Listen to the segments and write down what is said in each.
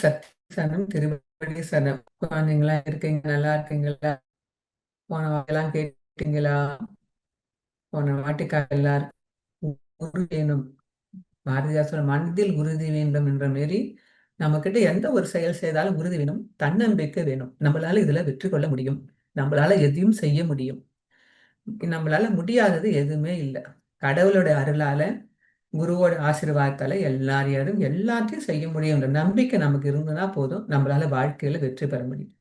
சக்தி சனம் திருவடி சனம். குழந்தைங்களா இருக்கீங்க? நல்லா இருக்கீங்களா? போன வாட்டெல்லாம் கேட்டீங்களா? போன வாட்டிக்காக எல்லாரும் குரு வேணும். பாரதிதாசன் மனதில் உறுதி வேண்டும் என்ற மாரி நம்ம கிட்ட எந்த ஒரு செயல் செய்தாலும் உறுதி வேணும், தன்னம்பிக்கை வேணும். நம்மளால இதுல வெற்றி கொள்ள முடியும், நம்மளால எதையும் செய்ய முடியும், நம்மளால முடியாதது எதுவுமே இல்லை. கடவுளோட அருளால, குருவோட ஆசீர்வாதத்தால எல்லாரையும் எல்லாத்தையும் செய்ய முடியும்ன்ற நம்பிக்கை நமக்கு இருந்ததுன்னா போதும், நம்மளால வாழ்க்கையில வெற்றி பெற முடியும்.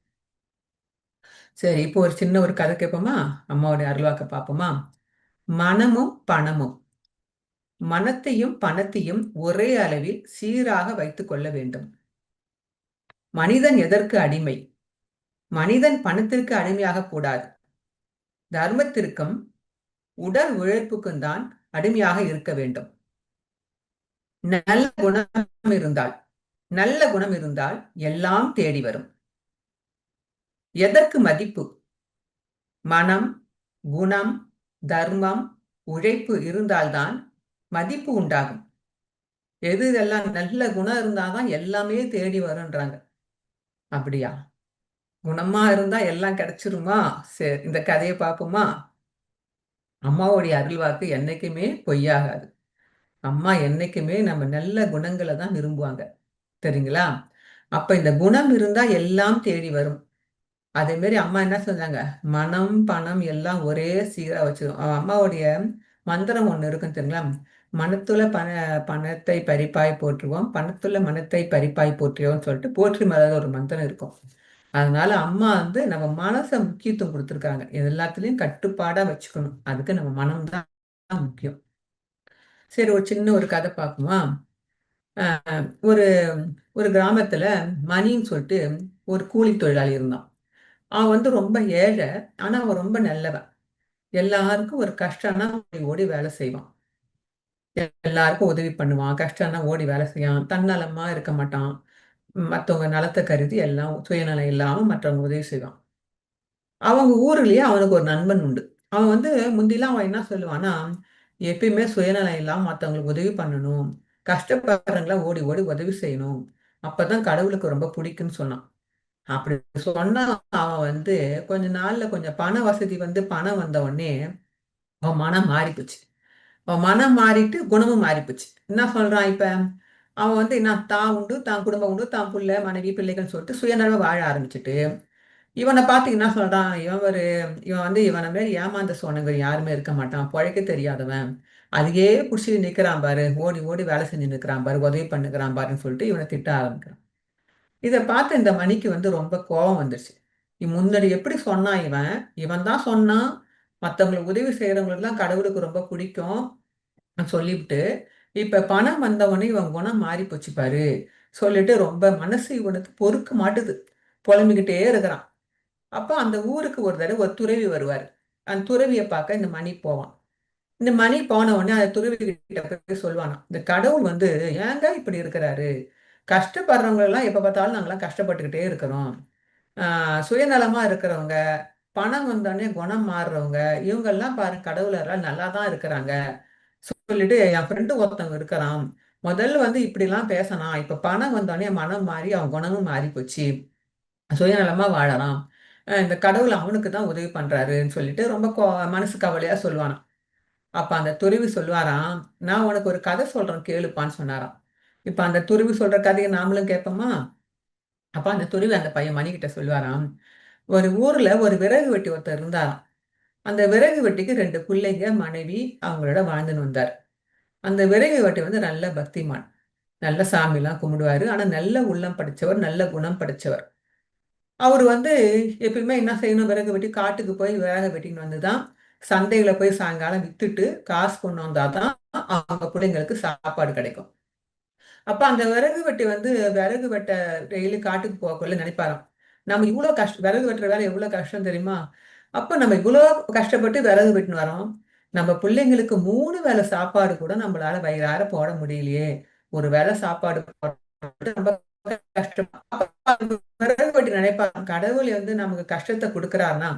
சரி, இப்போ ஒரு சின்ன ஒரு கதை கேட்போமா? அம்மாவுடைய அருள்வாக்க பார்ப்போமா? மனமும் பணமும். மனத்தையும் பணத்தையும் ஒரே அளவில் சீராக வைத்துக் கொள்ள வேண்டும். மனிதன் எதற்கு அடிமை? மனிதன் பணத்திற்கு அடிமையாக கூடாது. தர்மத்திற்கும் உடல் உழைப்புக்கும் தான் அடிமையாக இருக்க வேண்டும். நல்ல குணம் இருந்தால் நல்ல குணம் இருந்தால் எல்லாம் தேடி வரும். எதற்கு மதிப்பு? மனம், குணம், தர்மம், உழைப்பு இருந்தால்தான் மதிப்பு உண்டாகும். எது இதெல்லாம் நல்ல குணம் இருந்தாதான் எல்லாமே தேடி வரும்ன்றாங்க. அப்படியா? குணமா இருந்தா எல்லாம் கிடைச்சிருமா? சரி, இந்த கதையை பார்ப்போமா? அம்மாவுடைய அருள்வாக்கு என்னைக்குமே பொய்யாகாது. அம்மா என்னைக்குமே நம்ம நல்ல குணங்களை தான் விரும்புவாங்க, தெரியுங்களா? அப்ப இந்த குணம் இருந்தா எல்லாம் தேடி வரும். அதே மாதிரி அம்மா என்ன சொன்னாங்க? மனம் பணம் எல்லாம் ஒரே சீரா வச்சிரும். அம்மாவுடைய மந்திரம் ஒண்ணு இருக்கும், தெரியுங்களா? மனத்துல பணத்தை பறிப்பாய் போற்றுவோம், பணத்துல மனத்தை பறிப்பாய் போற்றுவோம்னு சொல்லிட்டு போற்றி மலர் ஒரு மந்திரம் இருக்கும். அதனால அம்மா நம்ம மனசை முக்கியத்துவம் கொடுத்துருக்காங்க. எல்லாத்துலயும் கட்டுப்பாடா வச்சுக்கணும், அதுக்கு நம்ம மனம்தான் முக்கியம். சரி, ஒரு சின்ன ஒரு கதை பார்க்குமா? ஒரு ஒரு கிராமத்துல மணின்னு சொல்லிட்டு ஒரு கூலி தொழிலாளி இருந்தான். அவன் ரொம்ப ஏழை, ஆனா அவன் ரொம்ப நல்லவன். எல்லாருக்கும் ஒரு கஷ்டம்னா ஓடி ஓடி வேலை செய்வான், எல்லாருக்கும் உதவி பண்ணுவான். கஷ்டம்னா ஓடி வேலை செய்வான், தன்னலமா இருக்க மாட்டான். மற்றவங்க நலத்தை கருதி எல்லாம் சுயநலம் இல்லாம மற்றவங்க உதவி செய்வான். அவங்க ஊர்லயே அவனுக்கு ஒரு நண்பன் உண்டு. அவன் முந்திலாம் அவன் என்ன சொல்லுவான்னா, எப்பயுமே சுயநலம் இல்லாம மற்றவங்களுக்கு உதவி பண்ணணும், கஷ்டப்படுறவங்கள ஓடி ஓடி உதவி செய்யணும், அப்பதான் கடவுளுக்கு ரொம்ப பிடிக்கும்னு சொன்னான். அப்படி சொன்னா அவன் கொஞ்ச நாள்ல கொஞ்சம் பண வசதி பணம் வந்த உடனே அவன் மனம் மாறி போச்சு. அவன் மனம் மாறிட்டு குணமும் மாறி போச்சு. என்ன சொல்றான் இப்ப? அவன் என்ன, தான் உண்டு, தான் குடும்பம் உண்டு, தான் புள்ள மனைவி பிள்ளைகள்னு சொல்லிட்டு சுயநலமா வாழ ஆரம்பிச்சுட்டு, இவனை பார்த்து என்ன சொல்றான்? இவன் இவனை மாரி ஏமாந்த சோனங்க யாருமே இருக்க மாட்டான், பொழைக்க தெரியாதவன், அதையே புடிச்சு நிக்கிறான் பாரு, ஓடி ஓடி வேலை செஞ்சு நிக்கிறான் பாரு, உதவி பண்ணுகிறான் பாருன்னு சொல்லிட்டு இவனை திட்ட ஆரம்பிக்கிறான். இதை பார்த்து இந்த மணிக்கு ரொம்ப கோபம் வந்துருச்சு. முன்னாடி எப்படி சொன்னான் இவன்? இவன் தான் சொன்னான் மற்றவங்களுக்கு உதவி செய்யறவங்களுக்கு தான் கடவுளுக்கு ரொம்ப பிடிக்கும் சொல்லிவிட்டு, இப்ப பணம் வந்தவொடனே இவன் குணம் மாறி போச்சு பாரு சொல்லிட்டு ரொம்ப மனசு இவனுக்கு பொறுக்க மாட்டுது, புலம்பிக்கிட்டே இருக்கிறான். அப்ப அந்த ஊருக்கு ஒரு தடவை ஒரு துறவி வருவார். அந்த துறவியை பார்க்க இந்த மணி போவான். இந்த மணி போன உடனே அந்த துறவி கிட்ட போய் சொல்லுவானா, இந்த கடவுள் ஏங்க இப்படி இருக்கிறாரு? கஷ்டப்படுறவங்க எல்லாம் எப்ப பார்த்தாலும் நாங்கெல்லாம் கஷ்டப்பட்டுக்கிட்டே இருக்கிறோம். சுயநலமா இருக்கிறவங்க, பணம் வந்தோடனே குணம் மாறுறவங்க, இவங்கெல்லாம் பாரு கடவுளரால் நல்லா தான் இருக்கிறாங்க சொல்லிட்டு என் ஃப்ரெண்டு ஒருத்தவங்க இருக்கிறான். முதல்ல இப்படிலாம் பேசினான், இப்ப பணம் வந்தோடனே மனம் மாறி அவன் குணமும் மாறி போச்சு, சுயநலமா வாழறான். இந்த கடவுள் அவனுக்கு தான் உதவி பண்றாருன்னு சொல்லிட்டு ரொம்ப மனசு கவலையா சொல்லுவானாம். அப்ப அந்த துறவி சொல்லுவாராம், நான் உனக்கு ஒரு கதை சொல்றேன் கேளுப்பான்னு சொன்னாராம். இப்ப அந்த துறவி சொல்ற கதையை நாமளும் கேட்போமா? அப்ப அந்த துறவி அந்த பையன் மணிக்கிட்ட சொல்லுவாராம், ஒரு ஊர்ல ஒரு விறகு வெட்டி ஒருத்தர் இருந்தாராம். அந்த விறகு வெட்டிக்கு 2 பிள்ளைங்க, மனைவி அவங்களோட வாழ்ந்துன்னு வந்தார். அந்த விறகு வெட்டி நல்ல பக்திமான், நல்ல சாமிலாம் கும்பிடுவாரு, ஆனா நல்ல உள்ளம் படைச்சவர், நல்ல குணம் படைச்சவர். அவர் எப்பயுமே என்ன செய்யணும், விறகு வெட்டி காட்டுக்கு போய் விறகு வெட்டின்னு வந்துதான் சந்தையில போய் சாயங்காலம் வித்துட்டு காசு கொண்டு வந்தாதான் அவங்க பிள்ளைங்களுக்கு சாப்பாடு கிடைக்கும். அப்ப அந்த விறகு வெட்டி விறகு வெட்ட டெய்லி காட்டுக்கு போகக்குள்ள நினைப்பாராம், நம்ம இவ்வளவு கஷ்டம், விறகு வெட்டுற வேலை எவ்வளவு கஷ்டம் தெரியுமா? அப்ப நம்ம இவ்வளவு கஷ்டப்பட்டு விறகு வெட்டின்னு வரோம், நம்ம பிள்ளைங்களுக்கு 3 வேளை சாப்பாடு கூட நம்மளால வயிறார போட முடியலையே, ஒரு வேளை சாப்பாடு போடுறது ரொம்ப கஷ்டம். அப்ப விறகு வெட்டி நினைப்பாங்க, கடவுள் நமக்கு கஷ்டத்தை கொடுக்கிறாருன்னா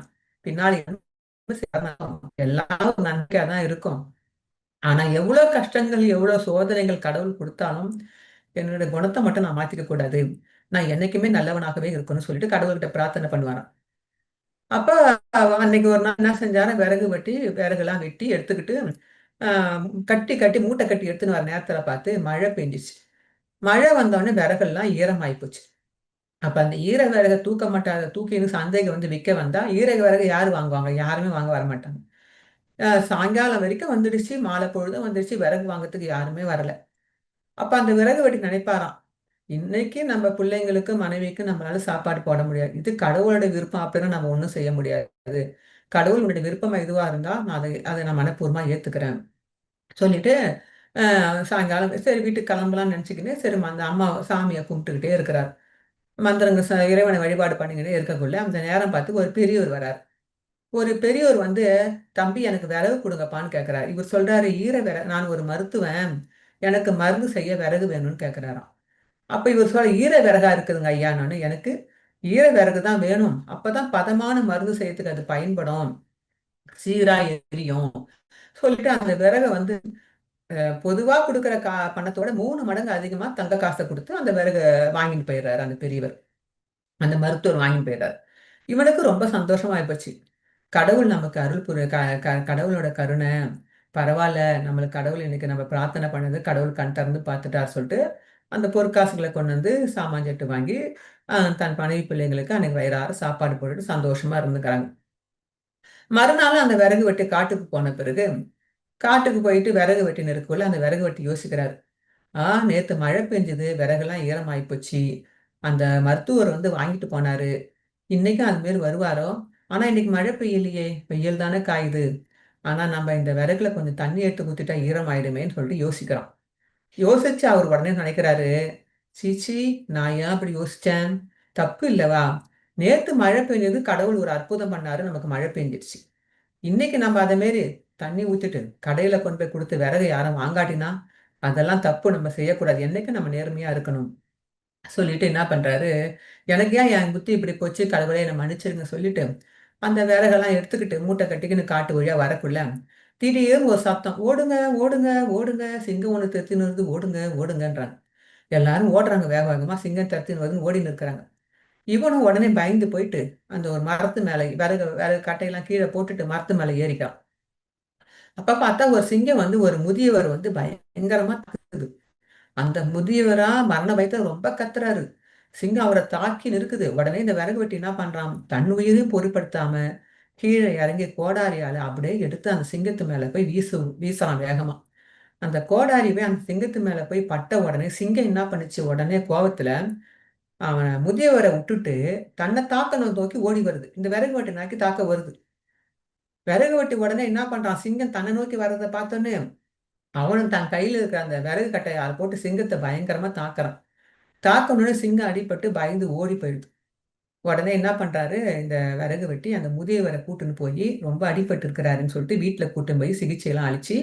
பின்னாடி எல்லாம் நன்மையா தான் இருக்கும். ஆனா எவ்வளவு கஷ்டங்கள் எவ்வளவு சோதனைகள் கடவுள் கொடுத்தாலும் என்னுடைய குணத்தை மட்டும் நான் மாத்திக்க கூடாது, நான் என்னைக்குமே நல்லவனாகவே இருக்கணும்னு சொல்லிட்டு கடவுள்கிட்ட பிரார்த்தனை பண்ணுவாராம். அப்ப அன்னைக்கு ஒரு நாள் என்ன செஞ்சாரு, விறகு வெட்டி விறகுலாம் வெட்டி எடுத்துக்கிட்டு கட்டி கட்டி மூட்டை கட்டி எடுத்துன்னு வர நேரத்துல பார்த்து மழை பெஞ்சிச்சு. மழை வந்தோடனே விறகெல்லாம் ஈரமாயி போச்சு. அப்ப அந்த ஈர விறக தூக்க மாட்டாத தூக்கின்னு சந்தைக்கு வந்து விக்க வந்தா, ஈர விறகு யாரு வாங்குவாங்க? யாருமே வாங்க வரமாட்டாங்க. சாயங்காலம் வரைக்கும் வந்துடுச்சு. மாலை பொழுதும் வந்துடுச்சு. விறகு வாங்கறதுக்கு யாருமே வரல. அப்ப அந்த விறகு வெட்டி நினைப்பாராம். இன்னைக்கு நம்ம பிள்ளைங்களுக்கு, மனைவிக்கு நம்மளால சாப்பாடு போட முடியாது. இது கடவுளோட விருப்பம் அப்படின்னா நம்ம ஒண்ணும் செய்ய முடியாது. கடவுளுடைய விருப்பம் எதுவா இருந்தா, நான் அத நான் மனப்பூர்வமா ஏத்துக்கிறேன். சொல்லிட்டு, சாயங்காலம் சரி வீட்டுக்கு கிளம்பலாம்னு நெனச்சுக்கின்னு, சரி அந்த அம்மா சாமிய கும்பிட்டுக்கிட்டே இருக்கிறார். மந்திரங்க இறைவனை வழிபாடு பண்ணிக்கிட்டே இருக்கக்குள்ள, அந்த நேரம் பார்த்து ஒரு பெரியவர் வரார். ஒரு பெரியவர் வந்து, "தம்பி எனக்கு விறகு குடுங்கப்பான்னு" கேட்கிறார். இவர் சொல்றாரு, நான் ஒரு மருத்துவன். எனக்கு மருந்து செய்ய விறகு வேணும்னு" கேட்கிறாராம். அப்ப இவர் "ஈர விறகா இருக்குதுங்க ஐயான்னானு." "எனக்கு ஈர விறகு தான் வேணும். அப்பதான் பதமான மருந்து செய்யறதுக்கு அது பயன்படும். சீரா எரியும்." சொல்லிட்டு அந்த விறக வந்து பொதுவா குடுக்குற பணத்தோட 3 மடங்கு அதிகமா தங்க காச குடுத்து அந்த விறக வாங்கிட்டு போயிடுறாரு அந்த பெரியவர். அந்த மருத்துவர் வாங்கிட்டு போயிடுறாரு. இவனுக்கு ரொம்ப சந்தோஷமா ஆயிப்போச்சு. கடவுள் நமக்கு அருள் புரி க க கடவுளோட கருணை. பரவால்ல. நம்மளுக்கு கடவுள் இன்னைக்கு நம்ம பிரார்த்தனை பண்ணது கடவுள் கண் திறந்து பார்த்துட்டார் சொல்ட்டு, அந்த பொற்காசுகள கொண்டு வந்து சாமான் செட்டு வாங்கி, தன் மனைவி பிள்ளைங்களுக்கு அன்னைக்கு வயிறார சாப்பாடு போட்டுட்டு சந்தோஷமா இருந்துக்கிறாங்க. மறுநாளும் அந்த விறகு வெட்டி காட்டுக்கு போன பிறகு, காட்டுக்கு போயிட்டு விறகு வெட்டின்னு இருக்கக்குள்ள அந்த விறகு வெட்டி யோசிக்கிறாரு. நேத்து மழை பெஞ்சது. விறகெல்லாம் ஈரமாயி போச்சு. அந்த மருத்துவர் வந்து வாங்கிட்டு போனாரு. இன்னைக்கும் அது மாரி வருவாரோ? ஆனா இன்னைக்கு மழை பெய்யலையே! வெயில் தானே காயுது. ஆனா நம்ம இந்த விறகுல கொஞ்சம் தண்ணி எடுத்து ஊத்திட்டா ஈரமாயிடுமேன்னு சொல்லிட்டு யோசிக்கிறோம். யோசிச்சு அவர் உடனே நினைக்கிறாரு, "சீச்சீ! நான் ஏன் அப்படி யோசிச்சேன்? தப்பு இல்லவா? நேத்து மழை பெஞ்சது கடவுள் ஒரு அற்புதம் பண்ணாரு. நமக்கு மழை பெஞ்சிருச்சு. இன்னைக்கு நம்ம அத மாரி தண்ணி ஊத்திட்டு, கடையில கொண்டு போய் குடுத்து விறக யாரும் வாங்காட்டினா, அதெல்லாம் தப்பு. நம்ம செய்யக்கூடாது. என்னைக்கும் நம்ம நேர்மையா இருக்கணும்." சொல்லிட்டு என்ன பண்றாரு, எனக்கு ஏன் என் புத்தி இப்படி போச்சு, கடவுளே என்ன மன்னிச்சிடுங்க சொல்லிட்டு, அந்த விறகெல்லாம் எடுத்துக்கிட்டு மூட்டை கட்டிக்கின்னு காட்டு வழியா வரக்குள்ள, திடீர்னு ஒரு சத்தம், "ஓடுங்க, ஓடுங்க, ஓடுங்க! சிங்கம் ஒண்ணு தெத்தின்னு வருது. ஓடுங்க, ஓடுங்கன்றாங்க." எல்லாரும் ஓடுறாங்க வேக வேகமா. சிங்கம் தெத்தின்னு வருதுன்னு ஓடின்னு இருக்கிறாங்க. இவனும் உடனே பயந்து போயிட்டு, அந்த ஒரு மரத்து மேல விறகு விறகு கட்டையெல்லாம் கீழ போட்டுட்டு மரத்து மேல ஏறிட்டான். அப்ப பார்த்தா ஒரு சிங்கம் வந்து ஒரு முதியவர் வந்து பயங்கரமா தாக்குது. அந்த முதியவரா மரண பயத்துல ரொம்ப கத்துறாரு. சிங்கம் அவர தாக்கி நிறுக்குது. உடனே இந்த விறகு வெட்டி என்ன பண்றான், தன் உயிரையும் பொருட்படுத்தாம கீழ இறங்கி கோடாரியால அப்படியே எடுத்து அந்த சிங்கத்து மேல போய் வீசுறான் வேகமா. அந்த கோடாரி போய் அந்த சிங்கத்து மேல போய் பட்ட உடனே சிங்கம் என்ன பண்ணுச்சு, உடனே கோவத்துல அவன முதியவர விட்டுட்டு தன்னை தாக்கணும் நோக்கி ஓடி வருது. இந்த விறகு வெட்டி நோக்கி தாக்க வருது. விறகு வெட்டி உடனே என்ன பண்றான், சிங்கம் தன்னை நோக்கி வர்றத பார்த்தோன்னே அவனும் தன் கையில இருக்கிற அந்த விறகு கட்டைய அத போட்டு சிங்கத்த பயங்கரமா தாக்குறான். தாக்குனோனே சிங்கம் அடிபட்டு பயந்து ஓடி போயிடுது. உடனே என்ன பண்றாரு, இந்த விறகு வெட்டி அந்த முதியவர கூட்டின்னு போயி, ரொம்ப அடிபட்டு இருக்கிறாருன்னு சொல்லிட்டு வீட்ல கூட்டின்னு போய் சிகிச்சைலாம் அளிச்சு,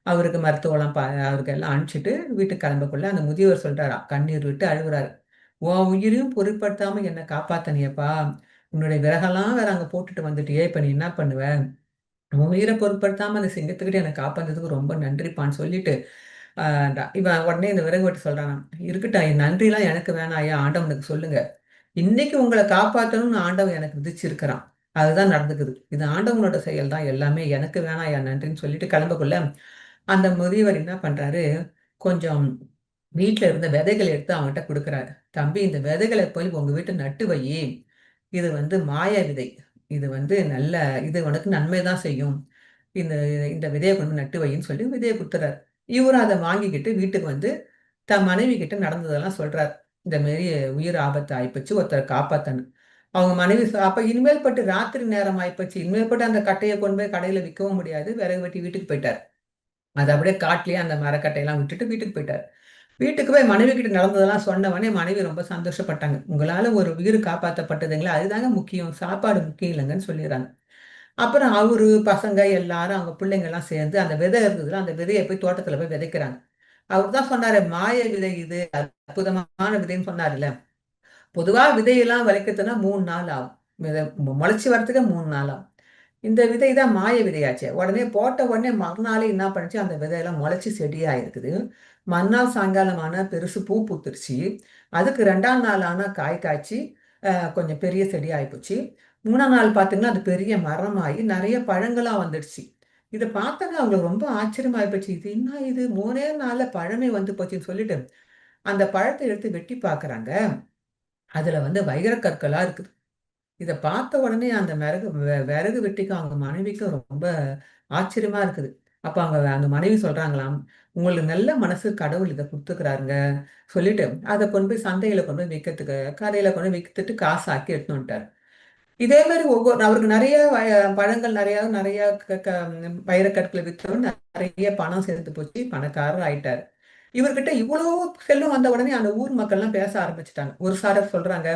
அவருக்கு மருத்துவம்லாம் அவருக்கு எல்லாம் அனுப்பிச்சுட்டு வீட்டுக்கு கிளம்பக்குள்ள அந்த முதியவர் சொல்றாராம், கண்ணீர் விட்டு அழுவுறாரு. "உன் உயிரையும் பொருட்படுத்தாம என்ன காப்பாத்துனியேப்பா! உன்னுடைய விறகெல்லாம் வேற அங்க போட்டுட்டு வந்துட்டியே! இப்ப நீ என்ன பண்ணுவ? உன் உயிர பொருட்படுத்தாம அந்த சிங்கத்துக்கிட்ட என்ன காப்பாத்துனதுக்கு ரொம்ப நன்றிப்பான்னு" சொல்லிட்டு, அ இவன் உடனே இந்த விறகு வெட்டி சொல்றானாம், "இருக்கட்டும் என் நன்றிலாம் எனக்கு வேணாம் ஐயா! ஆண்டவனுக்கு சொல்லுங்க. இன்னைக்கு உங்கள காப்பாத்தணும்னு ஆண்டவன் எனக்கு விதிச்சிருக்கிறான். அதுதான் நடந்துக்குது. இது ஆண்டவனோட செயல் தான் எல்லாமே. எனக்கு வேணாம்யா நன்றின்னு" சொல்லிட்டு கிளம்பக்குள்ள, அந்த முதியவர் என்ன பண்றாரு, கொஞ்சம் வீட்ல இருந்த விதைகள எடுத்து அவன்கிட்ட குடுக்குறாரு. "தம்பி இந்த விதைகள போய் உங்க வீட்ல நட்டு வையி. இது வந்து மாய விதை. இது வந்து இது உனக்கு நன்மை தான் செய்யும். இந்த இந்த விதைய கொண்டு நட்டு வையின்னு" சொல்லி விதைய குடுத்துறாரு. இவரும் அத வாங்கிக்கிட்டு வீட்டுக்கு வந்து தன் மனைவி கிட்ட நடந்ததெல்லாம் சொல்றார். இந்த மாரி உயிர் ஆபத்து ஆயிப்போச்சு. ஒருத்தர காப்பாத்தன்னு. அவங்க மனைவி அப்ப இனிமேல் பட்டு ராத்திரி நேரம் ஆயிப்போச்சு. இனிமேல் பட்டு அந்த கட்டைய கொண்டு போய் கடையில விக்கவும் முடியாது. விறகு வெட்டி வீட்டுக்கு போயிட்டார். அத அப்படியே காட்டுலயே அந்த மரக்கட்டையெல்லாம் விட்டுட்டு வீட்டுக்கு போயிட்டார். வீட்டுக்கு போய் மனைவி கிட்ட நடந்ததெல்லாம் சொன்ன உடனே மனைவி ரொம்ப சந்தோஷப்பட்டாங்க. "உங்களால ஒரு உயிர் காப்பாத்தப்பட்டதுங்களா, அதுதாங்க முக்கியம். சாப்பாடு முக்கியம் இல்லங்கன்னு" சொல்லிர்றாங்க. அப்புறம் அவரு, பசங்க எல்லாரும் அவங்க பிள்ளைங்கலாம் சேர்ந்து அந்த விதை இருந்ததுல, அந்த விதைய போய் தோட்டத்துல போய் விதைக்கிறாங்க. அவரு தான் சொன்னாரு, "மாய விதை இது. அற்புதமான விதைன்னு" சொன்னாருல்ல. பொதுவா விதையெல்லாம் விதைக்கிறதுன்னா 3 நாள் ஆகும். முளைச்சு வரதுக்கு 3 நாள் ஆகும். இந்த விதை தான் மாய விதையாச்சே. உடனே போட்ட உடனே மறுநாளே என்ன பண்ணுச்சு, அந்த விதையெல்லாம் முளைச்சு செடியா இருக்குது. மறுநாள் சாயங்காலம் ஆனா பெருசு பூ பூத்துருச்சு. அதுக்கு 2ஆம் நாள் ஆனா காய் காய்ச்சி கொஞ்சம் பெரிய செடி ஆயிப்போச்சு. 3ஆம் நாள் பார்த்தீங்கன்னா, அது பெரிய மரமாகி நெறைய பழங்களா வந்துடுச்சு. இத பார்த்தோனே அவங்களுக்கு ரொம்ப ஆச்சரியமா ஆயிப்போச்சு. இது என்ன இது 3 நாள்ல பழமே வந்து போச்சுன்னு சொல்லிட்டு, அந்த பழத்த எடுத்து வெட்டி பார்க்குறாங்க. அதுல வந்து வைரக் கற்களா இருக்குது. இத பார்த்த உடனே அந்த விறகு வெட்டிக்கும் அவங்க மனைவிக்கும் ரொம்ப ஆச்சரியமா இருக்குது. அப்ப அந்த மனைவி சொல்றாங்களாம், "உங்களுக்கு நல்ல மனசு கடவுள் இத குடுத்துருக்கிறாருங்க." சொல்லிட்டு, அத கொண்டு போய் சந்தையில கொண்டு போய் விக்கிறதுக்கு கடையில கொண்டு போய் வித்துட்டு காசாக்கி எடுத்துட்டு வந்துட்டாரு. இதே மாரி அவருக்கு நெறைய பழங்கள் நெறைய க க வைரக்கற்கள வித்தோனே நெறைய பணம் சேர்ந்து போச்சு. பணக்காரர் ஆயிட்டாரு. இவர்கிட்ட இவ்வளோ செல்வம் வந்த உடனே அந்த ஊர் மக்கள்லாம் பேச ஆரம்பிச்சுட்டாங்க. ஒரு சாரர் சொல்றாங்க,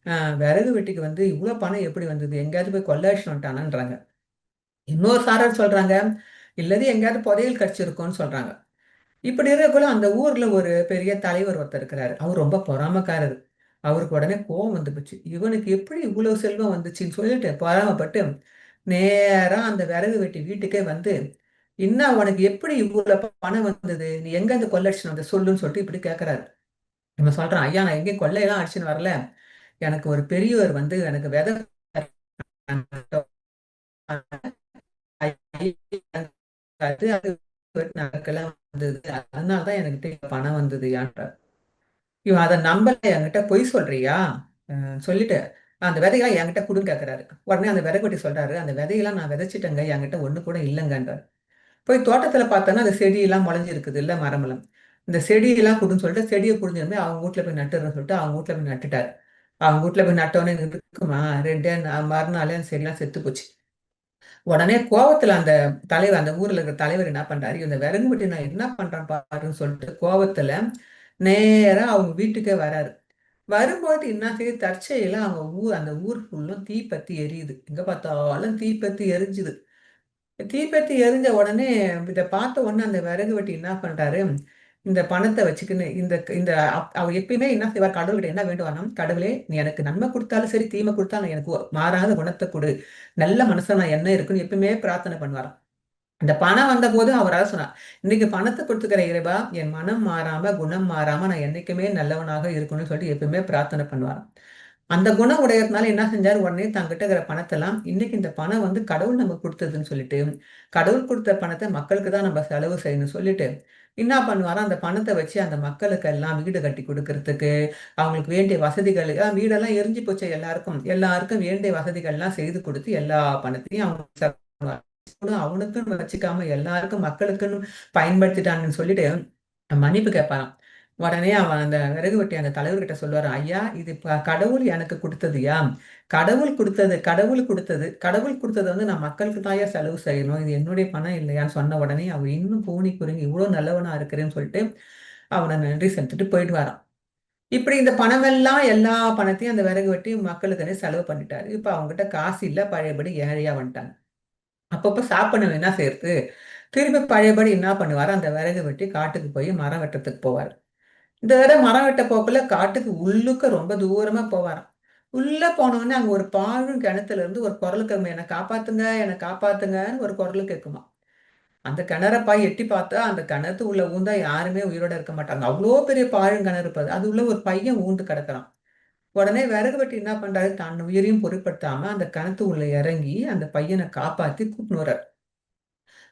"அ விறகு வெட்டிக்கு வந்து இவ்ளோ பணம் எப்படி வந்தது? எங்கேயாவது போய் கொள்ள அடிச்சுட்டு வந்துட்டானான்றாங்க." இன்னொரு சாரர் சொல்றாங்க, "இல்லது எங்கேயாவது புதையல் கிடைச்சிருக்கும்னு" சொல்றாங்க. இப்படி இருக்கக்குள்ள அந்த ஊர்ல ஒரு பெரிய தலைவர் ஒருத்தர் இருக்கிறாரு. அவர் ரொம்ப பொறாமைக்காரரு. அவருக்கு உடனே கோவம் வந்து போச்சு. இவனுக்கு எப்படி இவ்வளோ செல்வம் வந்துச்சுன்னு சொல்லிட்டு பொறாமைப்பட்டு, நேரா அந்த விறகு வெட்டி வீட்டுக்கே வந்து, "என்ன உனக்கு எப்படி இவ்வளோ பணம் வந்தது? நீ எங்கேருந்து கொள்ளடிச்சுட்டு வந்த சொல்லுன்னு" சொல்லிட்டு இப்படி கேட்கிறாரு. இவன் சொல்றான், "ஐயா நான் எங்கேயும் கொள்ளையெல்லாம் அடிச்சுன்னு வரல. எனக்கு ஒரு பெரியவர் வந்து எனக்கு அது எனக்கெல்லாம் வந்தது. அதனால தான் என்கிட்ட பணம் வந்ததுயான்றார். இவன் அத நம்பல என்கிட்ட பொய் சொல்றியா? சொல்லிட்டு அந்த விதையெல்லாம் என்கிட்ட குடுன்னு கேட்கிறாரு. உடனே அந்த விதைப்பட்டி சொல்றாரு, அந்த விதையெல்லாம் நான் விதைச்சுட்டேங்க. என்கிட்ட ஒண்ணு கூட இல்லங்கன்றாரு. போய் தோட்டத்துல பார்த்தோன்னா, அந்த செடியெல்லாம் முளைஞ்சிருக்குதுல்ல மரமெல்லாம். இந்த செடியெல்லாம் குடுன்னு சொல்லிட்டு செடிய புடுங்கின்னு போய் அவங்க வீட்ல போய் நட்டுறேன்னு சொல்லிட்டு அவங்க வீட்ல போய் நட்டுட்டாரு. அவங்க வீட்ல போய் நட்டவுடனே இருக்குமா 2 மறுநாளே அந்த செடிலாம் செத்து போச்சு. உடனே கோவத்துல அந்த தலைவர் அந்த ஊர்ல இருக்கிற தலைவர் என்ன பண்றாரு, இந்த விறகு வெட்டி நான் என்ன பண்றேன் பாருன்னு சொல்லிட்டு கோவத்துல நேரா அவங்க வீட்டுக்கே வராரு. வரும்போது என்ன செய்யுது தற்செயலா அவங்க அந்த ஊர் ஃபுல்லும் தீப்பத்தி எரியுது. எங்க பார்த்தாலும் தீப்பத்தி எரிஞ்சுது. தீப்பத்தி எரிஞ்ச உடனே இத பார்த்த உடனே அந்த விறகு வெட்டி என்ன பண்றாரு, இந்த பணத்த வச்சுக்கின்னு இந்த இந்த அவர் எப்பயுமே என்ன செய்வார் கடவுள்கிட்ட என்ன வேண்டுவார்னா, "கடவுளே நீ எனக்கு நன்மை குடுத்தாலும் சரி, தீமை குடுத்தாலும் எனக்கு மாறாத குணத்த குடு. நல்ல மனசனா என்ன இருக்குன்னு" எப்பவுமே பிரார்த்தனை பண்ணுவாராம். அந்த பணம் வந்தபோது அவர் அதான் சொன்னார். "இன்னைக்கு பணத்த குடுத்துக்கிற இறைவா, என் மனம் மாறாம, குணம் மாறாம நான் என்னைக்குமே நல்லவனாக இருக்கணும்னு" சொல்லிட்டு எப்பவுமே பிரார்த்தனை பண்ணுவாராம். அந்த குணம் உடையறதுனால என்ன செஞ்சாரு, உடனே தன்கிட்ட இருக்கிற பணத்தெல்லாம், இன்னைக்கு இந்த பணம் வந்து கடவுள் நமக்கு குடுத்ததுன்னு சொல்லிட்டு, கடவுள் குடுத்த பணத்த மக்களுக்கு தான் நம்ம செலவு செய்யணும்னு சொல்லிட்டு, என்ன பண்ணுவாராம், அந்த பணத்த வச்சு அந்த மக்களுக்கெல்லாம் வீடு கட்டி குடுக்கறதுக்கு, அவங்களுக்கு வேண்டிய வசதிகள் வீடெல்லாம் எரிஞ்சு போச்சு எல்லாருக்கும். எல்லாருக்கும் வேண்டிய வசதிகள்லாம் செய்து குடுத்து, எல்லா பணத்தையும் அவங்க கூட அவனுக்குன்னு வச்சுக்காம எல்லாருக்கும் மக்களுக்குன்னு பயன்படுத்திட்டாங்கன்னு சொல்லிட்டு மன்னிப்பு கேட்பாராம். உடனே அவன் அந்த விறகு வெட்டி அந்த தலைவர்கிட்ட சொல்லுவாராம், "ஐயா இது கடவுள் எனக்கு குடுத்ததுயா. கடவுள் குடுத்தத வந்து நான் மக்களுக்கு தான்யா செலவு செய்யணும். இது என்னுடைய பணம் இல்லையான்னு" சொன்ன உடனே அவன் இன்னும் கூனி குறுங்கி இவ்ளோ நல்லவனா இருக்கிறேன்னு சொல்லிட்டு அவன நன்றி செலுத்திட்டு போயிடுவாராம். இப்படி இந்த பணமெல்லாம் எல்லா பணத்தையும் அந்த விறகு வெட்டி மக்களுக்குன்னே செலவு பண்ணிட்டாரு. இப்ப அவங்ககிட்ட காசு இல்ல. பழையபடி ஏழையா வந்துட்டாங்க. அப்பப்ப சாப்பிடணும் என்ன செய்யறது? திருப்பி பழையபடி என்ன பண்ணுவாரு, அந்த விறகு வெட்டி காட்டுக்கு போய் மரம் வெட்டுறதுக்கு போவாரு. இந்த தடவ மரம் வெட்ட போக்குல காட்டுக்கு உள்ளுக்க ரொம்ப தூரமா போவாராம். உள்ள போனோனே அங்க ஒரு பாழும் கிணத்துல இருந்து ஒரு குரல் கேக்குமாம், "என்ன காப்பாத்துங்க, என்ன காப்பாத்துங்கன்னு" ஒரு குரல் கேட்குமாம். அந்த கிணற போய் எட்டி பார்த்தா, அந்த கிணத்து உள்ள ஊழ்ந்தா யாருமே உயிரோட இருக்க மாட்டாங்க. அவ்ளோ பெரிய பாழுங்கிணறு இருப்பது. அது உள்ள ஒரு பையன் ஊழ்ந்து கிடக்குறான். உடனே விறகு வெட்டி என்ன பண்றாரு, தன் உயிரையும் பொருட்படுத்தாம அந்த கிணத்து உள்ள இறங்கி அந்த பையன காப்பாத்தி கூட்டின்னு வராரு.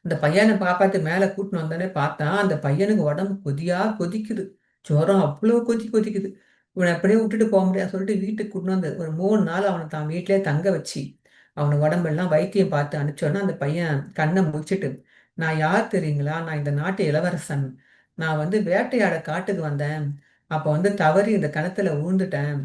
அந்த பையன காப்பாத்தி மேல கூட்டின்னு வந்தோனே பார்த்தா, அந்த பையனுக்கு உடம்பு கொதியா கொதிக்குது. ஜுரம் அவ்ளோ கொதிக்குது. இவன அப்படியே விட்டுட்டு போ முடியாதுன்னு சொல்லிட்டு வீட்டுக்கு கூட்டின்னு வந்து ஒரு 3 நாள் அவன தான் வீட்லயே தங்க வச்சு, அவன உடம்பெல்லாம் வைத்தியம் பார்த்து அனுப்பிச்சோனே, அந்த பையன் கண்ண முழிச்சுட்டு, "நான் யார் தெரியுங்களா? நான் இந்த நாட்டு இளவரசன். நான் வந்து வேட்டையாட காட்டுக்கு வந்தேன். அப்ப வந்து தவறி இந்த கிணத்துல விழுந்துட்டேன்.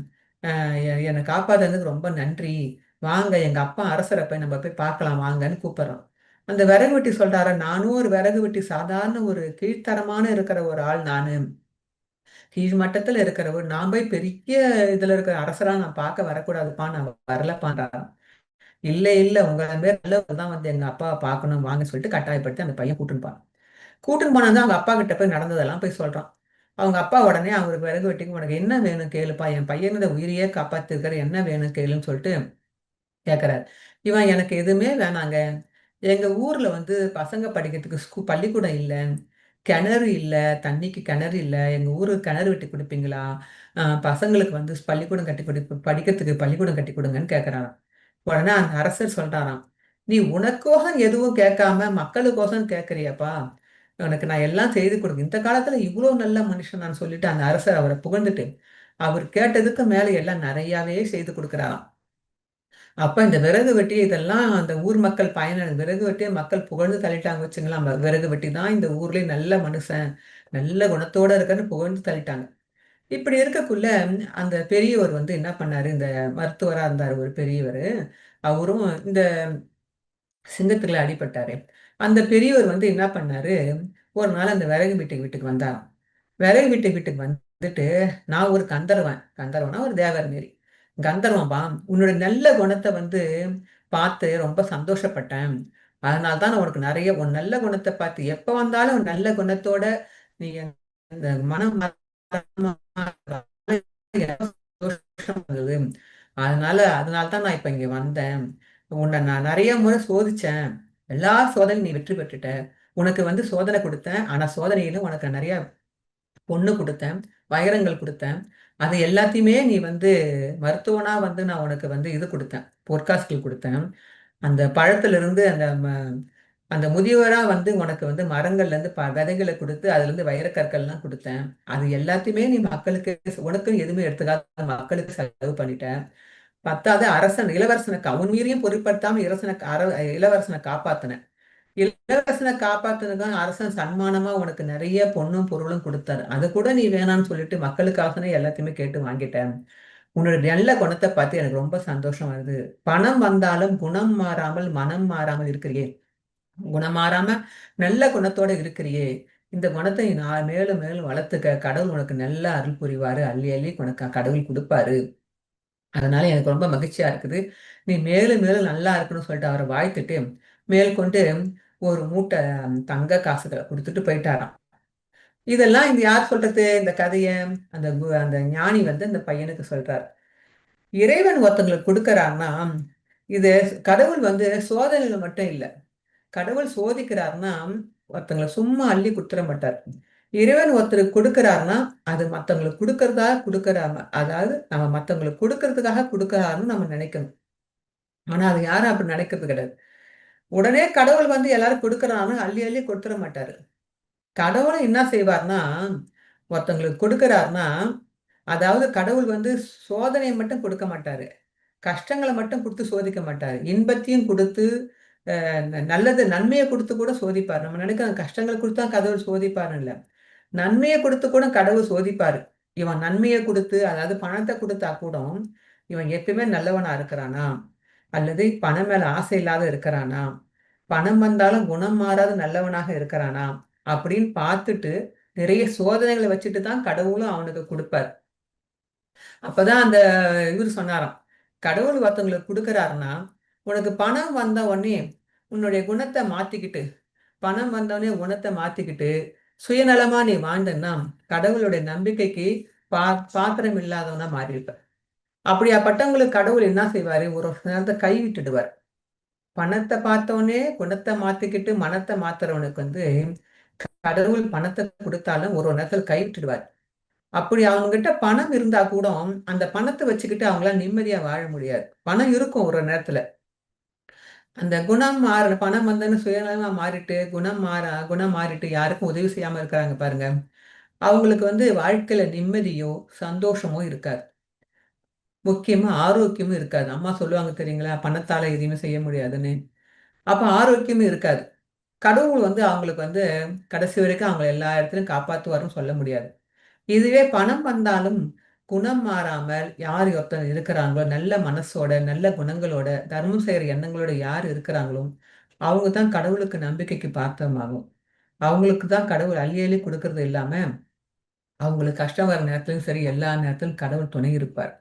என்ன காப்பாத்துனதுக்கு ரொம்ப நன்றி. வாங்க எங்க அப்பா அரசர போய் நம்ம போய் பார்க்கலாம் வாங்கன்னு" கூப்பிடுறான். அந்த விறகு வெட்டி சொல்றாரா, "நானும் ஒரு விறகு வெட்டி சாதாரண ஒரு கீழ்த்தரமான இருக்கிற ஒரு ஆள் நானு. கீழ் மட்டத்துல இருக்கிறவர். நான் போய் பெரிய இதுல இருக்கிற அரசரா நான் பார்க்க வரக்கூடாதுப்பா. நான் வரலப்பான்றாராம். இல்ல உங்கள மாரி நல்லவங்க தான் வந்து எங்க அப்பாவ பார்க்கணும் வாங்கன்னு" சொல்லிட்டு கட்டாயப்படுத்தி அந்த பையன் கூட்டின்னு போனான். கூட்டின்னு போனது அவங்க அப்பா கிட்ட போய் நடந்ததெல்லாம் போய் சொல்றான். அவங்க அப்பா உடனே அவருக்கு விறகு வெட்டிக்கு, "உனக்கு என்ன வேணும் கேளுப்பா. என் பையனோட உயிரையே காப்பாத்திருக்கிற என்ன வேணும் கேளுன்னு" சொல்லிட்டு கேட்கறாரு. இவன், "எனக்கு எதுவுமே வேணாங்க. எங்க ஊர்ல வந்து பசங்க படிக்கிறதுக்கு பள்ளிக்கூடம் இல்ல. கிணறு இல்ல, தண்ணிக்கு கிணறு இல்ல. எங்க ஊருக்கு கிணறு வெட்டி குடுப்பீங்களா? பசங்களுக்கு வந்து பள்ளிக்கூடம் கட்டி படிக்கிறதுக்கு பள்ளிக்கூடம் கட்டி குடுங்கன்னு கேட்கறாராம். உடனே அந்த அரசர் சொல்றாராம், "நீ உனக்கோசம் எதுவும் கேட்காம மக்களுக்கோசம் கேட்கறியப்பா. உனக்கு நான் எல்லாம் செய்து கொடுக்க இந்த காலத்துல இவ்வளவு நல்ல மனுஷன் நான் சொல்லிட்டு அந்த அரசர் அவரை புகழ்ந்துட்டு அவர் கேட்டதுக்கு மேல எல்லாம் நிறையாவே செய்து கொடுக்கிறாராம். அப்ப இந்த விறகு வெட்டி இதெல்லாம் அந்த ஊர் மக்கள் விறகு வெட்டிய மக்கள் புகழ்ந்து தள்ளிட்டாங்க வச்சுங்களேன். விறகு வெட்டி தான் இந்த ஊர்லயே நல்ல மனுஷன், நல்ல குணத்தோட இருக்கன்னு புகழ்ந்து தள்ளிட்டாங்க. இப்படி இருக்கக்குள்ள அந்த பெரியவர் வந்து என்ன பண்ணாரு, இந்த மருத்துவரா இருந்தாரு ஒரு பெரியவரு. அவரும் இந்த சிங்கத்துல அடிபட்டாரு. அந்த பெரியவர் வந்து என்ன பண்ணாரு, ஒரு நாள் அந்த விறகு வீட்டுக்கு வீட்டுக்கு வந்தாராம். விறகு வீட்டுக்கு வந்துட்டு, "நான் ஒரு கந்தர்வன்." கந்தர்வன்னா ஒரு தேவர் மாரி. "கந்தர்வன்பா, உன்னோட நல்ல குணத்த வந்து பார்த்து ரொம்ப சந்தோஷப்பட்டேன். அதனால தான் நான் உனக்கு நெறைய உன் நல்ல குணத்த பார்த்து எப்ப வந்தாலும் உன் நல்ல குணத்தோட நீ இந்த மனம் மாறாம எனக்கு சந்தோஷமா இருந்தது. அதனால அதனால தான் நான் இப்ப இங்க வந்தேன். உன்ன நான் நெறைய முறை சோதிச்சேன். எல்லா சோதனையும் நீ வெற்றி பெற்றுட்ட. உனக்கு வந்து சோதனை குடுத்தேன். ஆனா சோதனையில உனக்கு நெறைய பொண்ணு குடுத்தேன். வைரங்கள் குடுத்தேன். அது எல்லாத்தையுமே நீ வந்து மருத்துவனா வந்து நான் உனக்கு வந்து இது குடுத்தேன். பொற்காசுகள் குடுத்தேன். அந்த பழத்திலிருந்து அந்த முதியவரா வந்து உனக்கு வந்து மரங்கள்லேருந்து விதைகள குடுத்து, அதுலேருந்து வைரக்கற்கள்லாம் குடுத்தேன். அது எல்லாத்தையுமே நீ மக்களுக்கு உனக்குன்னு எதுவுமே எடுத்துக்காத மக்களுக்கு செலவு பண்ணிட்ட. பத்தாத இளவரசனுக்கு அவன் உயிரையும் பொருட்படுத்தாம இளவரசன காப்பாத்துன. இளவரசனை காப்பாத்துனதுதான் அரசன் சன்மானமா உனக்கு நிறைய பொண்ணும் பொருளும் கொடுத்தாரு. அதை கூட நீ வேணாம்னு சொல்லிட்டு மக்களுக்காகவே எல்லாத்தையுமே கேட்டு வாங்கிட்டேன். உன்னோட நல்ல குணத்தை பார்த்து எனக்கு ரொம்ப சந்தோஷம் வருது. பணம் வந்தாலும் குணம் மாறாமல் மனம் மாறாமல் இருக்கிறியே. குணம் மாறாம நல்ல குணத்தோட இருக்கிறியே. இந்த குணத்தை நான் மேலும் மேலும் வளர்த்துக்க கடவுள் உனக்கு நல்ல அருள் புரிவாரு. அள்ளி அள்ளி உனக்கு கடவுள் கொடுப்பாரு. அதனால எனக்கு ரொம்ப மகிழ்ச்சியா இருக்குது. நீ மேலும் மேலும் நல்லா இருக்கணும்னு சொல்லிட்டு அவரை வாழ்த்துட்டு மேற்கொண்டு ஒரு மூட்டை தங்க காசுகளை கொடுத்துட்டு போயிட்டாராம். இதெல்லாம் இந்த யார் சொல்றது இந்த கதைய? அந்த ஞானி வந்து அந்த பையனுக்கு சொல்றார். இறைவன் ஒருத்தங்களுக்கு கொடுக்கறான்னா இது கடவுள் வந்து சோதனையில மட்டும் இல்ல. கடவுள் சோதிக்கிறார்னா ஒருத்தங்களை சும்மா அள்ளி குடுத்துற மாட்டார். இறைவன் ஒருத்தருக்கு கொடுக்கறாருன்னா அது மத்தவங்களுக்கு கொடுக்கறதா கொடுக்கறாம அதாவது நம்ம மத்தவங்களுக்கு கொடுக்கறதுக்காக கொடுக்கறாருன்னு நம்ம நினைக்கணும். ஆனா அது யாரும் அப்படி நினைக்கிறது கிடையாது. உடனே கடவுள் வந்து எல்லாரும் கொடுக்கறான்னு அள்ளி அள்ளி கொடுத்துட மாட்டாரு. கடவுளும் என்ன செய்வார்ன்னா, ஒருத்தங்களுக்கு கொடுக்கிறார்ன்னா, அதாவது கடவுள் வந்து சோதனைய மட்டும் கொடுக்க மாட்டாரு. கஷ்டங்கள மட்டும் குடுத்து சோதிக்க மாட்டாரு. இன்பத்தையும் குடுத்து, நல்லது நன்மைய குடுத்து கூட சோதிப்பார். நம்ம நினைக்கிறோம் கஷ்டங்கள் குடுத்தா கடவுள் சோதிப்பார்ன்னு இல்ல. நன்மைய குடுத்து கூட கடவுள் சோதிப்பாரு. இவன் நன்மைய குடுத்து, அதாவது பணத்த குடுத்தா கூட, இவன் எப்பவுமே நல்லவனா இருக்கிறானா? அல்லது பணம் மேல ஆசை இல்லாத இருக்கிறானா? பணம் வந்தாலும் குணம் மாறாத நல்லவனாக இருக்கிறானா? அப்படின்னு பார்த்துட்டு, நிறைய சோதனைகள வச்சுட்டு தான் கடவுளும் அவனுக்கு குடுப்பார். அப்பதான் அந்த இவரு சொன்னாராம். கடவுள் ஒருத்தவங்களுக்கு குடுக்குறாருன்னா, உனக்கு பணம் வந்த உடனே உன்னுடைய குணத்த மாத்திக்கிட்டு, பணம் வந்தவுடனே குணத்த மாத்திக்கிட்டு, சுயநலமா நீ வாழ்ந்தன்னா, கடவுளுடைய நம்பிக்கைக்கு பா பாத்திரம் இல்லாதவனா மாறியிருப்ப. அப்படியாப்பட்டவங்களுக்கு கடவுள் என்ன செய்வாரு? ஒரு நேரத்துல கை விட்டுடுவார். பணத்த பார்த்தோனே குணத்த மாத்திக்கிட்டு, மனத்த மாத்துறவனுக்கு வந்து கடவுள் பணத்த குடுத்தாலும் ஒரு ஒரு நேரத்துல கைவிட்டுடுவார். அப்படி அவங்ககிட்ட பணம் இருந்தா கூட, அந்த பணத்த வச்சுக்கிட்டு அவங்களால நிம்மதியா வாழ முடியாது. பணம் இருக்கும் ஒரு நேரத்துல. அந்த குணம் பணம் வந்தோனே சுயநலமா மாறிட்டு, குணம் மாறிட்டு யாருக்கும் உதவி செய்யாம இருக்கிறாங்க பாருங்க. அவங்களுக்கு வந்து வாழ்க்கையில நிம்மதியோ, சந்தோஷமோ இருக்காது. முக்கியமா ஆரோக்கியமும் இருக்காது. அம்மா சொல்லுவாங்க தெரியுங்களா? பணத்தால எதையுமே செய்ய முடியாதுன்னு. அப்ப ஆரோக்கியமும் இருக்காது. கடவுள் வந்து அவங்களுக்கு வந்து கடைசி வரைக்கும் அவங்கள எல்லா இடத்துலயும் காப்பாத்துவாருன்னு சொல்ல முடியாது. இதுவே பணம் வந்தாலும் குணம் மாறாமல் யார் ஒருத்தர் இருக்கிறாங்களோ, நல்ல மனசோட, நல்ல குணங்களோட, தர்மம் செய்ற எண்ணங்களோட யார் இருக்கிறாங்களோ, அவங்க தான் கடவுளுக்கு நம்பிக்கைக்கு பாத்திரமாகும். அவங்களுக்கு தான் கடவுள் அள்ளி அள்ளி குடுக்கறது இல்லாம, அவங்களுக்கு கஷ்டம் வர நேரத்திலும் சரி, எல்லா நேரத்திலும் கடவுள் துணை இருப்பார்.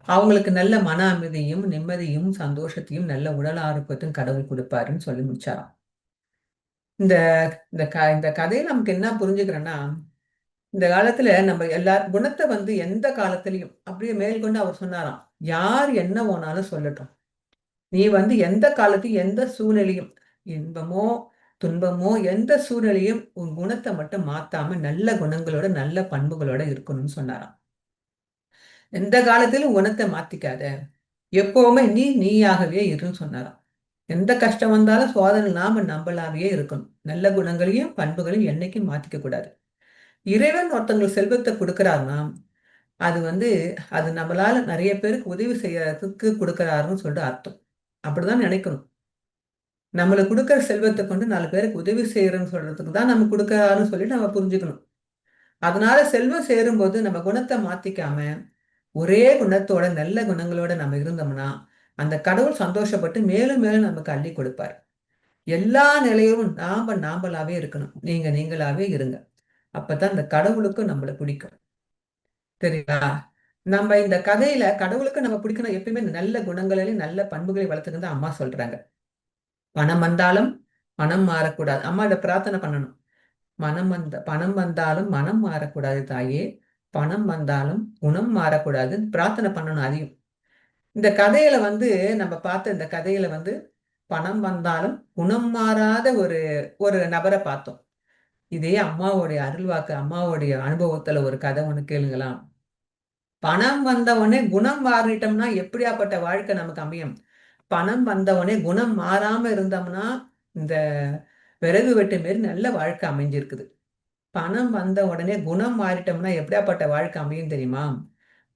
அவங்களுக்கு நல்ல மன அமைதியும், நிம்மதியும், சந்தோஷத்தையும், நல்ல உடல் ஆரோக்கியத்தையும் கடவுள் குடுப்பாருன்னு சொல்லி முடிச்சாராம். இந்த இந்த கதையில நமக்கு என்ன புரிஞ்சுக்கிறோன்னா, இந்த காலத்துல நம்ம குணத்த வந்து எந்த காலத்திலயும் அப்படியே மேற்கொண்டு அவர் சொன்னாராம். யார் என்ன போனாலும் சொல்லட்டும். நீ வந்து எந்த காலத்தையும், எந்த சூழ்நிலையும் இன்பமோ, துன்பமோ எந்த சூழ்நிலையும் உன் குணத்தை மட்டும் மாத்தாம நல்ல குணங்களோட நல்ல பண்புகளோட இருக்கணும்னு சொன்னாராம். எந்த காலத்திலும் குணத்தை மாத்திக்காத, எப்பவுமே நீ நீயாகவே இருன்னு சொன்னாராம். எந்த கஷ்டம் வந்தாலும் சோதனை நாம நம்பலாவே இருக்கணும். நல்ல குணங்களையும் பண்புகளையும் என்னைக்கும் மாத்திக்க கூடாது. இறைவன் ஒருத்தங்களுக்கு செல்வத்தை கொடுக்கிறாருன்னா அது அது நம்மளால நிறைய பேருக்கு உதவி செய்யறதுக்கு கொடுக்கறாருன்னு சொல்லிட்டு அர்த்தம். அப்படிதான் நினைக்கணும். நம்மளுக்கு கொடுக்குற செல்வத்தை கொண்டு 4 பேருக்கு உதவி செய்யறோம்னு சொல்றதுக்கு தான் நம்ம கொடுக்கறாருன்னு சொல்லி நம்ம புரிஞ்சுக்கணும். அதனால செல்வம் சேரும்போது நம்ம குணத்தை மாத்திக்காம ஒரே குணத்தோட நல்ல குணங்களோட நம்ம இருந்தோம்னா அந்த கடவுள் சந்தோஷப்பட்டு மேலும் மேலும் நமக்கு அள்ளி கொடுப்பார். எல்லா நிலையும் நாம்பளாவே இருக்கணும். நீங்க நீங்களாவே இருங்க. அப்பதான் இந்த கடவுளுக்கும் நம்மள பிடிக்கும். சரிங்களா? நம்ம இந்த கதையில கடவுளுக்கு நம்ம பிடிக்கணும் எப்பயுமே நல்ல குணங்களையும் நல்ல பண்புகளை வளர்த்துக்கு தான் அம்மா சொல்றாங்க. பணம் வந்தாலும் மனம் மாறக்கூடாது. அம்மா இதை பிரார்த்தனை பண்ணணும். பணம் வந்தாலும் மனம் மாறக்கூடாது தாயே. பணம் வந்தாலும் குணம் மாறக்கூடாதுன்னு பிரார்த்தனை பண்ணணும். அதையும் இந்த கதையில நம்ம பார்த்த இந்த கதையில பணம் வந்தாலும் குணம் மாறாத ஒரு ஒரு நபரை பார்த்தோம். இதே அம்மாவுடைய அருள்வாக்கு, அம்மாவுடைய அனுபவத்துல ஒரு கதை ஒண்ணு கேளுங்களா. பணம் வந்தவொடனே குணம் மாறிட்டோம்னா எப்படியாப்பட்ட வாழ்க்கை நமக்கு அமையும்? பணம் வந்தவொடனே குணம் மாறாம இருந்தோம்னா இந்த விறகு வெட்டு மாரி நல்ல வாழ்க்கை அமைஞ்சிருக்குது. பணம் வந்த உடனே குணம் மாறிட்டோம்னா எப்படியாப்பட்ட வாழ்க்கை அமையும் தெரியுமா?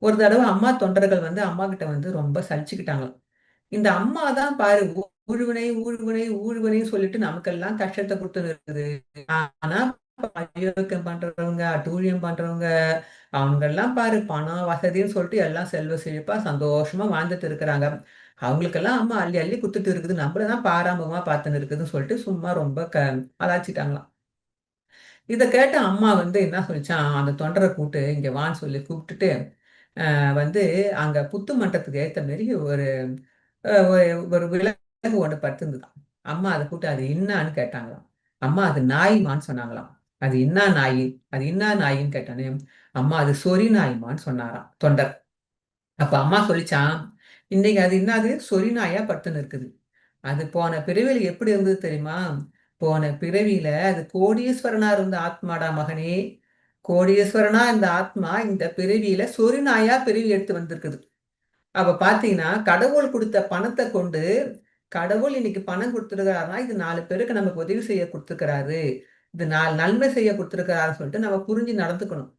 ஒரு தடவை அம்மா தொண்டர்கள் அம்மா கிட்ட ரொம்ப சலிச்சுக்கிட்டாங்களாம். இந்த அம்மா தான் பாரு ஊழ்வினை ஊழ்வினை ஊழ்வினைன்னு சொல்லிட்டு நமக்கெல்லாம் கஷ்டத்தை கொடுத்துன்னு இருக்குது. ஆனா அயோக்கியம் பண்றவங்க, அட்டூழியம் பண்றவங்க, அவங்க எல்லாம் பாரு பணம் வசதின்னு சொல்லிட்டு எல்லாம் செல்வ செழிப்பா சந்தோஷமா வாழ்ந்துட்டு இருக்கிறாங்க. அவங்களுக்கெல்லாம் அம்மா அள்ளி அள்ளி குத்துட்டு இருக்குது. நம்மளதான் பாராமுகமா பார்த்துன்னு இருக்குதுன்னு சொல்லிட்டு சும்மா ரொம்ப அலாச்சிட்டாங்களாம். இத கேட்ட அம்மா என்ன சொல்லிச்சான், அந்த தொண்டரை கூப்பிட்டு இங்க வான்னு சொல்லி கூப்பிட்டுட்டு வந்து அங்க புத்து மண்டபத்துக்கு ஏத்த மாரி ஒரு ஒரு ஒரு விலங்கு ஒண்ணு படுத்திருந்துதாம். அம்மா அதை கூப்பிட்டு அது என்னான்னு கேட்டாங்களாம். அம்மா அது நாய்மான்னு சொன்னாங்களாம். அது என்ன நாயி? அது என்ன நாயின்னு கேட்டானே, அம்மா அது சொறி நாய்மான்னு சொன்னாராம் தொண்டர். அப்ப அம்மா சொல்லிச்சான், இன்னைக்கு அது என்னது சொறி நாயா படுத்துன்னு இருக்குது. அது போன பிறவியில எப்படி இருந்தது தெரியுமா? போன பிறவியில அது கோடீஸ்வரனா இருந்த ஆத்மாடா மகனே. கோடீஸ்வரனா இந்த ஆத்மா இந்த பிறவியில சொறி நாயா பிறவி எடுத்து வந்திருக்குது. அப்ப பாத்தீங்கன்னா கடவுள் கொடுத்த பணத்தை கொண்டு கடவுள் இன்னைக்கு பணம் கொடுத்துருக்காருன்னா இது 4 பேருக்கு நமக்கு உதவி செய்ய கொடுத்துருக்கிறாரு. இது 4 நன்மை செய்ய கொடுத்துருக்கிறாருன்னு சொல்லிட்டு நம்ம புரிஞ்சு நடந்துக்கணும்.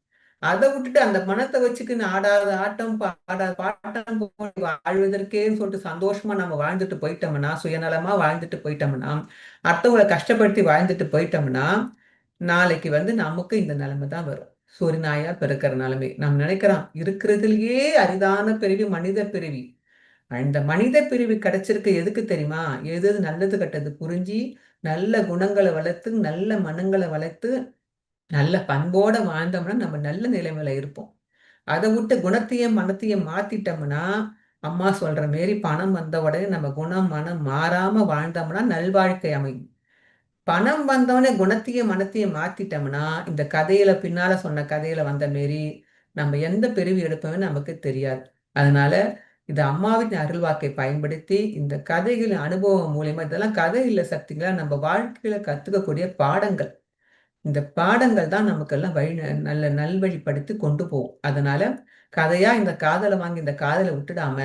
அதை விட்டுட்டு அந்த பணத்தை வச்சுக்கின்னு ஆடாத ஆட்டம் பாடாத பாட்டம் போடி வாழ்வதற்கேன்னு சொல்லிட்டு சந்தோஷமா நம்ம வாழ்ந்துட்டு போயிட்டோம்னா சுயநலமா வாழ்ந்துட்டு போயிட்டோம்னா அடுத்தவங்களை கஷ்டப்படுத்தி வாழ்ந்துட்டு போயிட்டோம்னா நாளைக்கு நமக்கு இந்த நிலைமை தான் வரும். சூரியனாயா பிறக்கிற நிலைமை நம்ம நினைக்கிறோம் இருக்கிறதுலயே அரிதான பிறவி மனித பிறவி. இந்த மனித பிரிவு கிடைச்சிருக்கு எதுக்கு தெரியுமா? எது எது நல்லது கெட்டது புரிஞ்சு நல்ல குணங்களை வளர்த்து நல்ல மனங்களை வளர்த்து நல்ல பண்போட வாழ்ந்தோம்னா நம்ம நல்ல நிலைமையில இருப்போம். அதை விட்டு குணத்தையும் மனத்தையும் மாத்திட்டோம்னா அம்மா சொல்ற மாரி பணம் வந்த உடனே நம்ம குணம் மனம் மாறாம வாழ்ந்தோம்னா நல்வாழ்க்கை அமையும். பணம் வந்தவொடனே குணத்தையும் மனத்தையும் மாத்திட்டோம்னா இந்த கதையில பின்னால சொன்ன கதையில வந்த மாரி நம்ம எந்த பிரிவு எடுப்போமே நமக்கு தெரியாது. அதனால இது அம்மாவின் அருள்வாக்கை பயன்படுத்தி இந்த கதைகளின் அனுபவம் மூலியமா இதெல்லாம் கதை இல்ல சக்திகளா நம்ம வாழ்க்கையில கத்துக்கக்கூடிய பாடங்கள். இந்த பாடங்கள் தான் நமக்கெல்லாம் நல்ல நல்வழிப்படுத்தி கொண்டு போகும். அதனால கதையா இந்த காதலை வாங்கி இந்த காதலை விட்டுடாம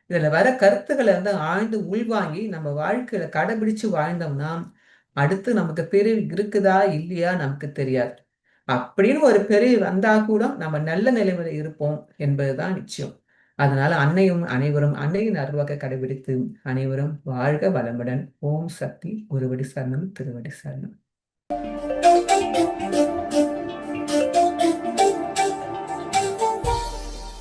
இதுல வர கருத்துக்களை ஆழ்ந்து உள்வாங்கி நம்ம வாழ்க்கையில கடைபிடிச்சு வாழ்ந்தோம்னா அடுத்து நமக்கு பிரிவு இருக்குதா இல்லையா நமக்கு தெரியாது. அப்படின்னு ஒரு பிரிவு வந்தா கூட நம்ம நல்ல நிலைமையில இருப்போம் என்பதுதான் நிச்சயம். அதனால அனைவரும் அன்னையின் அருள்வாக்கை கடைபிடித்து அனைவரும் வாழ்க வளமுடன். ஓம் சக்தி. குருவடி சரணம். திருவடி சரணம்.